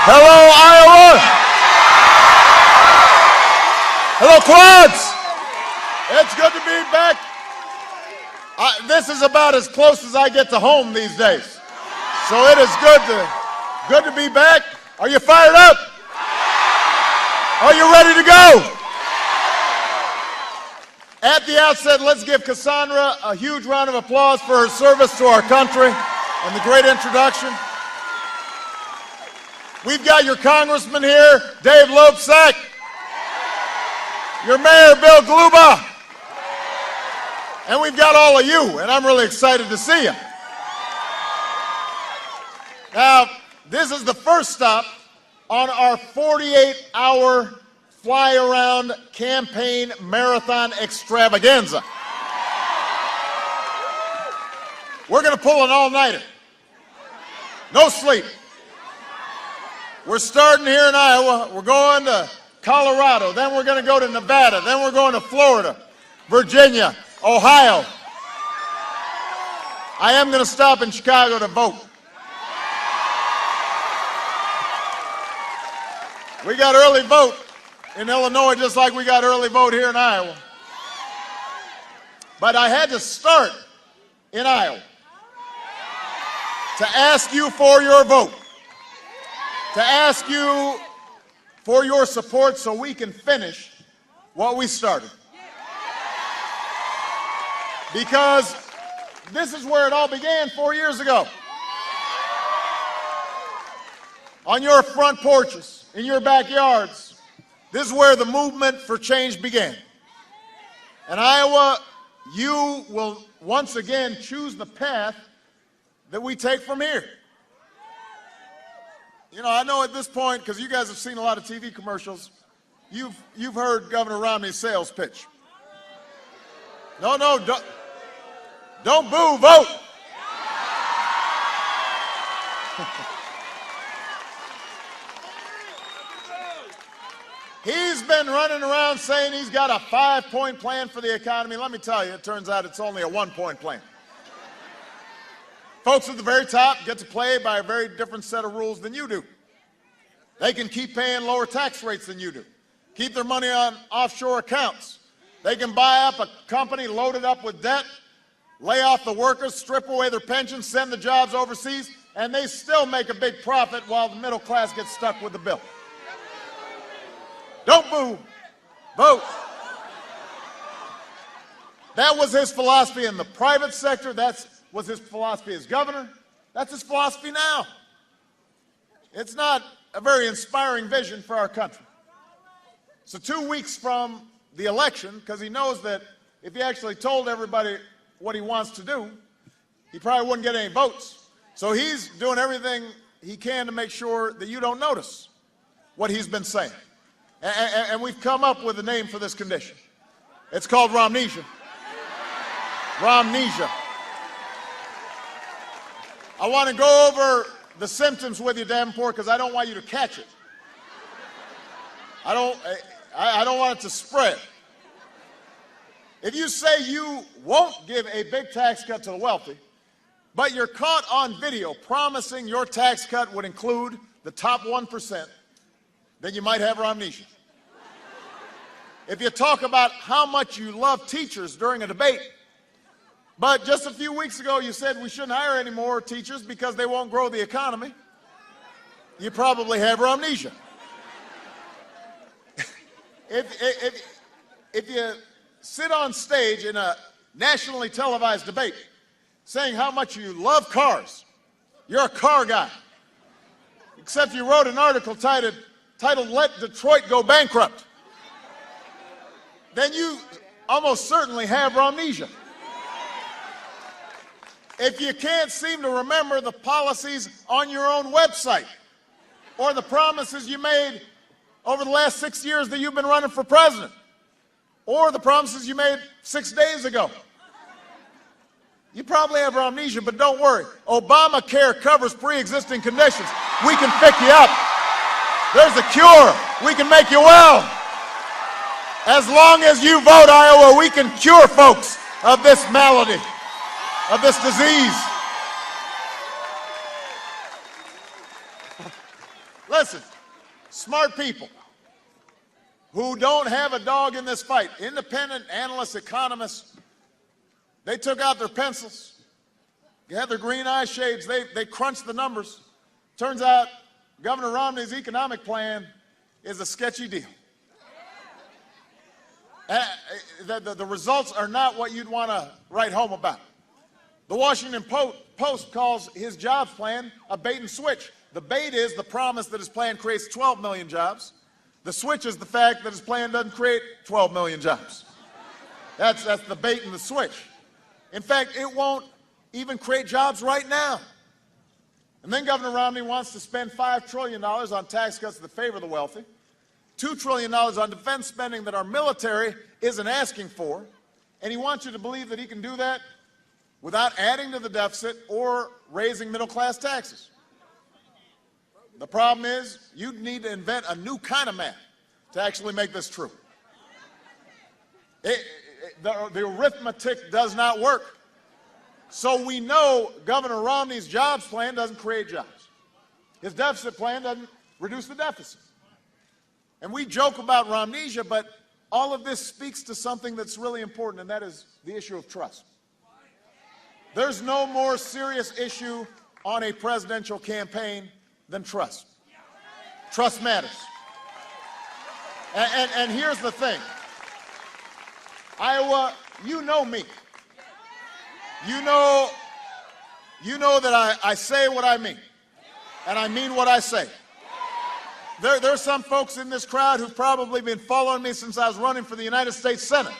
Hello, Iowa. Hello, Quads. It's good to be back. This is about as close as I get to home these days. So it is good to be back. Are you fired up? Are you ready to go? At the outset, let's give Cassandra a huge round of applause for her service to our country and the great introduction. We've got your congressman here, Dave Loebsack. Your mayor, Bill Gluba. And we've got all of you, and I'm really excited to see you. Now, this is the first stop on our 48-hour fly-around campaign marathon extravaganza. We're going to pull an all-nighter. No sleep. We're starting here in Iowa. We're going to Colorado. Then we're going to go to Nevada. Then we're going to Florida, Virginia, Ohio. I am going to stop in Chicago to vote. We got early vote in Illinois just like we got early vote here in Iowa. But I had to start in Iowa to ask you for your vote, to ask you for your support so we can finish what we started. Because this is where it all began 4 years ago. On your front porches, in your backyards, this is where the movement for change began. In Iowa, you will once again choose the path that we take from here. You know, I know at this point, because you guys have seen a lot of TV commercials, you've heard Governor Romney's sales pitch. No, don't boo, vote. He's been running around saying he's got a 5-point plan for the economy. Let me tell you, it turns out it's only a 1-point plan. Folks at the very top get to play by a very different set of rules than you do. They can keep paying lower tax rates than you do, keep their money on offshore accounts. They can buy up a company loaded up with debt, lay off the workers, strip away their pensions, send the jobs overseas, and they still make a big profit while the middle class gets stuck with the bill. Don't boo, vote. That was his philosophy in the private sector. That was his philosophy as governor. That's his philosophy now. It's not a very inspiring vision for our country. So 2 weeks from the election, because he knows that if he actually told everybody what he wants to do, he probably wouldn't get any votes. So he's doing everything he can to make sure that you don't notice what he's been saying. And we've come up with a name for this condition. It's called Romnesia. Romnesia. I want to go over the symptoms with you, Davenport, because I don't want you to catch it. I don't want it to spread. If you say you won't give a big tax cut to the wealthy, but you're caught on video promising your tax cut would include the top 1%, then you might have Romnesia. If you talk about how much you love teachers during a debate, but just a few weeks ago you said we shouldn't hire any more teachers because they won't grow the economy, you probably have Romnesia. If you sit on stage in a nationally televised debate saying how much you love cars, you're a car guy, except you wrote an article titled "Let Detroit Go Bankrupt," then you almost certainly have Romnesia. If you can't seem to remember the policies on your own website or the promises you made over the last 6 years that you've been running for president, or the promises you made 6 days ago, you probably have Romnesia, but don't worry. Obamacare covers pre-existing conditions. We can pick you up. There's a cure. We can make you well. As long as you vote, Iowa, we can cure folks of this malady, of this disease. Listen, smart people who don't have a dog in this fight, independent analysts, economists, they took out their pencils, they had their green eye shades, they crunched the numbers. Turns out Governor Romney's economic plan is a sketchy deal. The results are not what you'd want to write home about. The Washington Post calls his jobs plan a bait and switch. The bait is the promise that his plan creates 12 million jobs. The switch is the fact that his plan doesn't create 12 million jobs. That's the bait and the switch. In fact, it won't even create jobs right now. And then Governor Romney wants to spend $5 trillion on tax cuts that favor the wealthy, $2 trillion on defense spending that our military isn't asking for, and he wants you to believe that he can do that without adding to the deficit or raising middle-class taxes. The problem is you need to invent a new kind of math to actually make this true. The arithmetic does not work. So we know Governor Romney's jobs plan doesn't create jobs. His deficit plan doesn't reduce the deficit. And we joke about Romnesia, but all of this speaks to something that's really important, and that is the issue of trust. There's no more serious issue on a presidential campaign than trust. Trust matters. And here's the thing. Iowa, you know me. You know that I say what I mean, and I mean what I say. There's some folks in this crowd who've probably been following me since I was running for the United States Senate.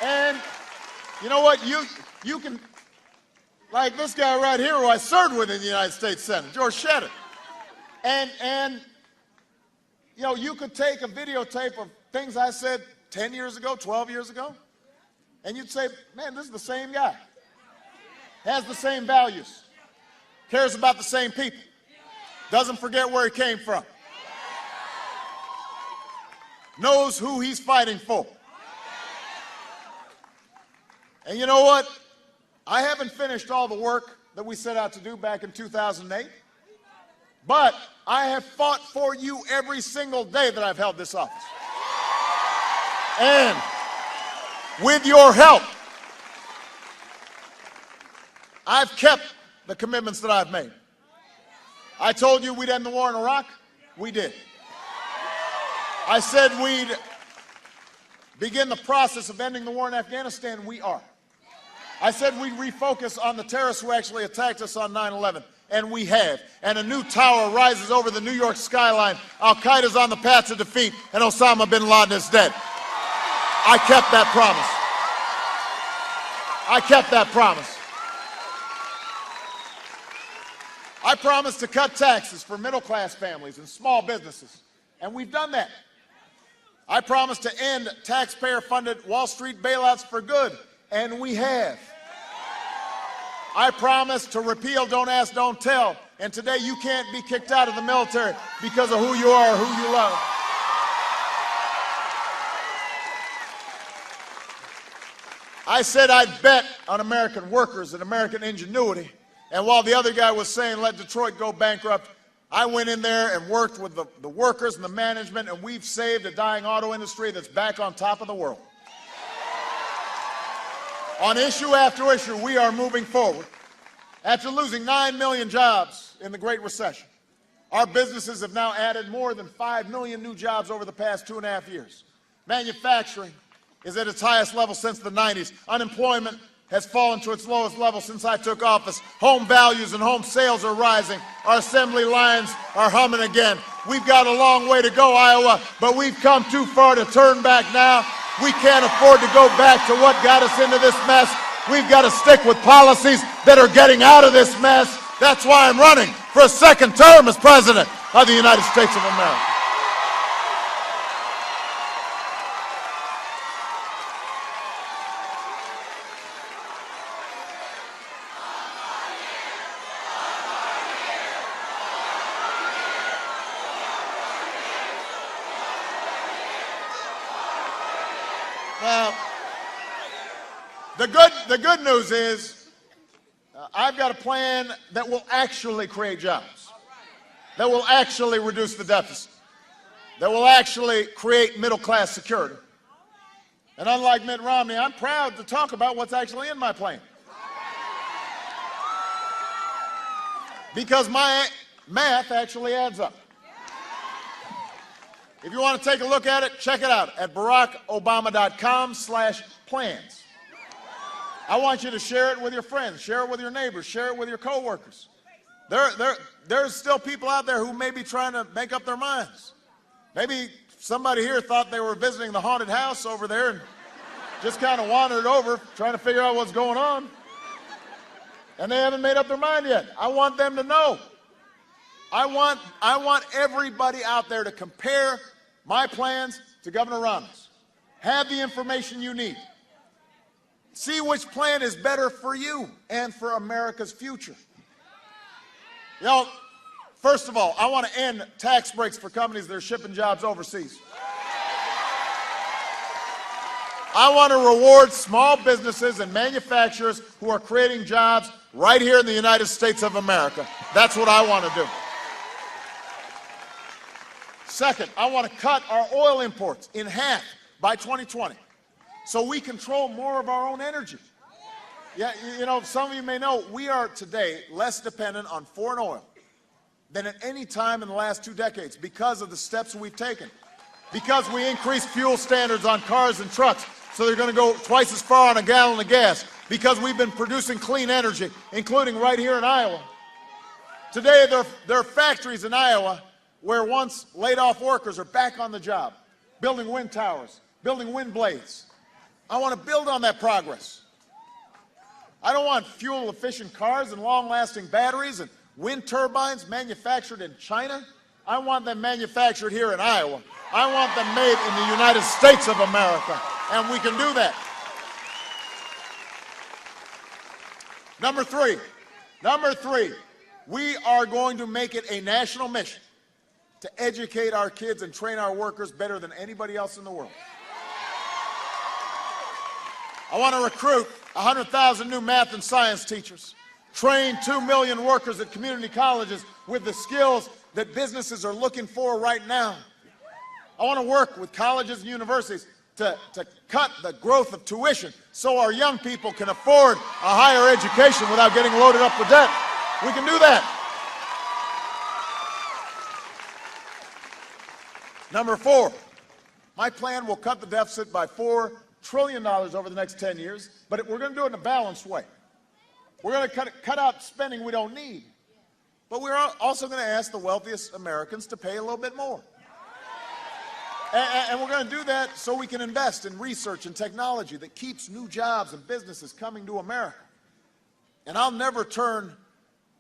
And you know what? You can, like this guy right here who I served with in the United States Senate, George Shedden. And you know, you could take a videotape of things I said 10 years ago, 12 years ago, and you'd say, man, this is the same guy. Has the same values. Cares about the same people. Doesn't forget where he came from. Knows who he's fighting for. And you know what? I haven't finished all the work that we set out to do back in 2008, but I have fought for you every single day that I've held this office. And with your help, I've kept the commitments that I've made. I told you we'd end the war in Iraq. We did. I said we'd begin the process of ending the war in Afghanistan. We are. I said we'd refocus on the terrorists who actually attacked us on 9/11. And we have. And a new tower rises over the New York skyline. Al-Qaeda's on the path to defeat, and Osama bin Laden is dead. I kept that promise. I kept that promise. I promised to cut taxes for middle-class families and small businesses, and we've done that. I promised to end taxpayer-funded Wall Street bailouts for good, and we have. I promised to repeal Don't Ask, Don't Tell, and today you can't be kicked out of the military because of who you are or who you love. I said I'd bet on American workers and American ingenuity. And while the other guy was saying, let Detroit go bankrupt, I went in there and worked with the workers and the management, and we've saved a dying auto industry that's back on top of the world. On issue after issue, we are moving forward. After losing 9 million jobs in the Great Recession, our businesses have now added more than 5 million new jobs over the past 2.5 years. Manufacturing is at its highest level since the 90s. Unemployment has fallen to its lowest level since I took office. Home values and home sales are rising. Our assembly lines are humming again. We've got a long way to go, Iowa, but we've come too far to turn back now. We can't afford to go back to what got us into this mess. We've got to stick with policies that are getting out of this mess. That's why I'm running for a second term as President of the United States of America. Now, the good news is I've got a plan that will actually create jobs, that will actually reduce the deficit, that will actually create middle-class security. And unlike Mitt Romney, I'm proud to talk about what's actually in my plan. Because my math actually adds up. If you want to take a look at it, check it out at barackobama.com/plans. I want you to share it with your friends, share it with your neighbors, share it with your coworkers. There's still people out there who may be trying to make up their minds. Maybe somebody here thought they were visiting the haunted house over there and just kind of wandered over trying to figure out what's going on. And they haven't made up their mind yet. I want them to know. I want everybody out there to compare my plans to Governor Romney's. Have the information you need. See which plan is better for you and for America's future. You know, first of all, I want to end tax breaks for companies that are shipping jobs overseas. I want to reward small businesses and manufacturers who are creating jobs right here in the United States of America. That's what I want to do. Second, I want to cut our oil imports in half by 2020 so we control more of our own energy. Yeah, you know, some of you may know we are today less dependent on foreign oil than at any time in the last 2 decades because of the steps we've taken. Because we increased fuel standards on cars and trucks, so they're going to go twice as far on a gallon of gas. Because we've been producing clean energy, including right here in Iowa. Today, there are factories in Iowa where once laid-off workers are back on the job, building wind towers, building wind blades. I want to build on that progress. I don't want fuel-efficient cars and long-lasting batteries and wind turbines manufactured in China. I want them manufactured here in Iowa. I want them made in the United States of America, and we can do that. Number three, we are going to make it a national mission to educate our kids and train our workers better than anybody else in the world. I want to recruit 100,000 new math and science teachers, train 2 million workers at community colleges with the skills that businesses are looking for right now. I want to work with colleges and universities to cut the growth of tuition so our young people can afford a higher education without getting loaded up with debt. We can do that. Number 4, my plan will cut the deficit by $4 trillion over the next 10 years, but we're going to do it in a balanced way. We're going to cut out spending we don't need, but we're also going to ask the wealthiest Americans to pay a little bit more. And we're going to do that so we can invest in research and technology that keeps new jobs and businesses coming to America. And I'll never turn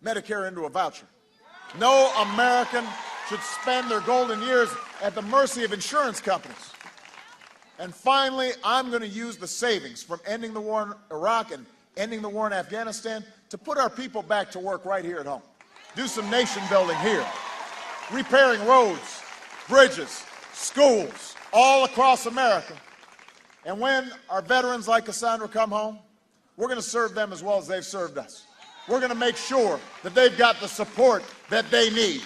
Medicare into a voucher. No American should spend their golden years at the mercy of insurance companies. And finally, I'm going to use the savings from ending the war in Iraq and ending the war in Afghanistan to put our people back to work right here at home. Do some nation building here. Repairing roads, bridges, schools all across America. And when our veterans like Cassandra come home, we're going to serve them as well as they've served us. We're going to make sure that they've got the support that they need.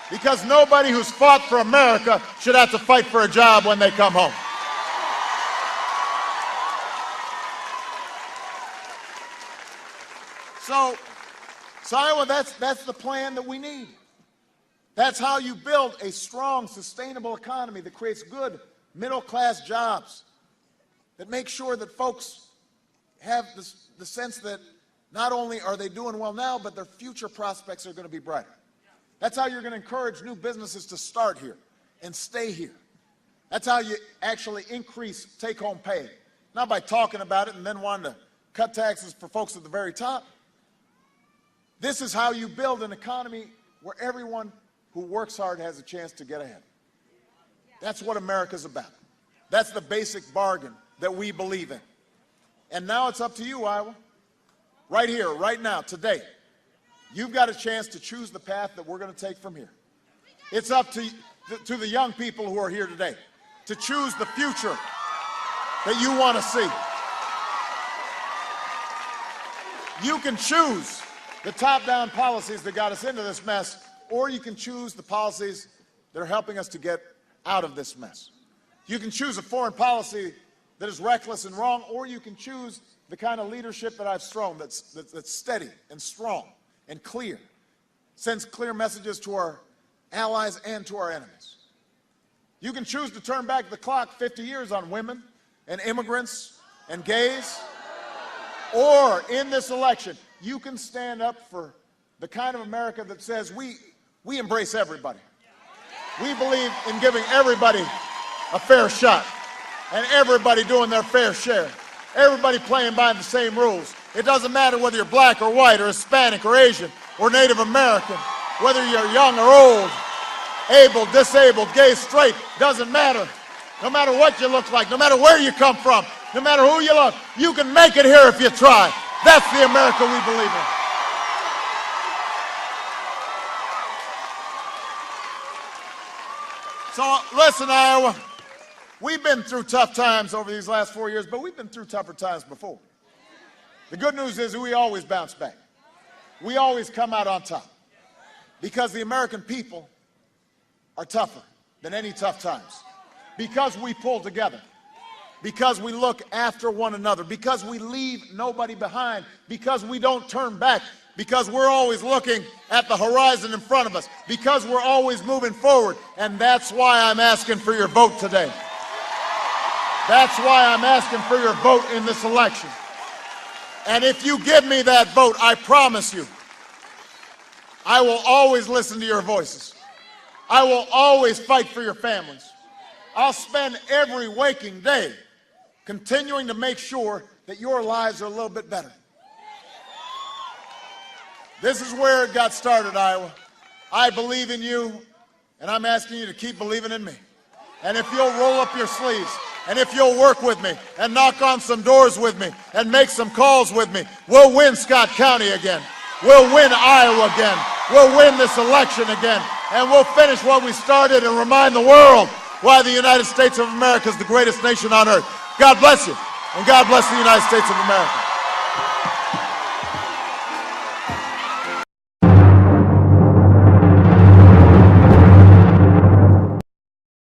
Because nobody who's fought for America should have to fight for a job when they come home. So Iowa, that's the plan that we need. That's how you build a strong, sustainable economy that creates good middle-class jobs, that makes sure that folks have the sense that not only are they doing well now, but their future prospects are going to be brighter. That's how you're going to encourage new businesses to start here and stay here. That's how you actually increase take-home pay, not by talking about it and then wanting to cut taxes for folks at the very top. This is how you build an economy where everyone who works hard has a chance to get ahead. That's what America's about. That's the basic bargain that we believe in. And now it's up to you, Iowa. Right here, right now, today. You've got a chance to choose the path that we're going to take from here. It's up to the young people who are here today to choose the future that you want to see. You can choose the top-down policies that got us into this mess, or you can choose the policies that are helping us to get out of this mess. You can choose a foreign policy that is reckless and wrong, or you can choose the kind of leadership that I've shown that's steady and strong and clear, sends clear messages to our allies and to our enemies. You can choose to turn back the clock 50 years on women and immigrants and gays, or in this election, you can stand up for the kind of America that says we embrace everybody. We believe in giving everybody a fair shot and everybody doing their fair share. Everybody playing by the same rules. It doesn't matter whether you're black or white or Hispanic or Asian or Native American, whether you're young or old, able, disabled, gay, straight, doesn't matter. No matter what you look like, no matter where you come from, no matter who you love, you can make it here if you try. That's the America we believe in. So listen, Iowa, we've been through tough times over these last 4 years, but we've been through tougher times before. The good news is we always bounce back. We always come out on top because the American people are tougher than any tough times, because we pull together, because we look after one another, because we leave nobody behind, because we don't turn back, because we're always looking at the horizon in front of us, because we're always moving forward. And that's why I'm asking for your vote today. That's why I'm asking for your vote in this election. And if you give me that vote, I promise you, I will always listen to your voices. I will always fight for your families. I'll spend every waking day continuing to make sure that your lives are a little bit better. This is where it got started, Iowa. I believe in you, and I'm asking you to keep believing in me. And if you'll roll up your sleeves, and if you'll work with me, and knock on some doors with me, and make some calls with me, we'll win Scott County again. We'll win Iowa again. We'll win this election again. And we'll finish what we started and remind the world why the United States of America is the greatest nation on earth. God bless you, and God bless the United States of America.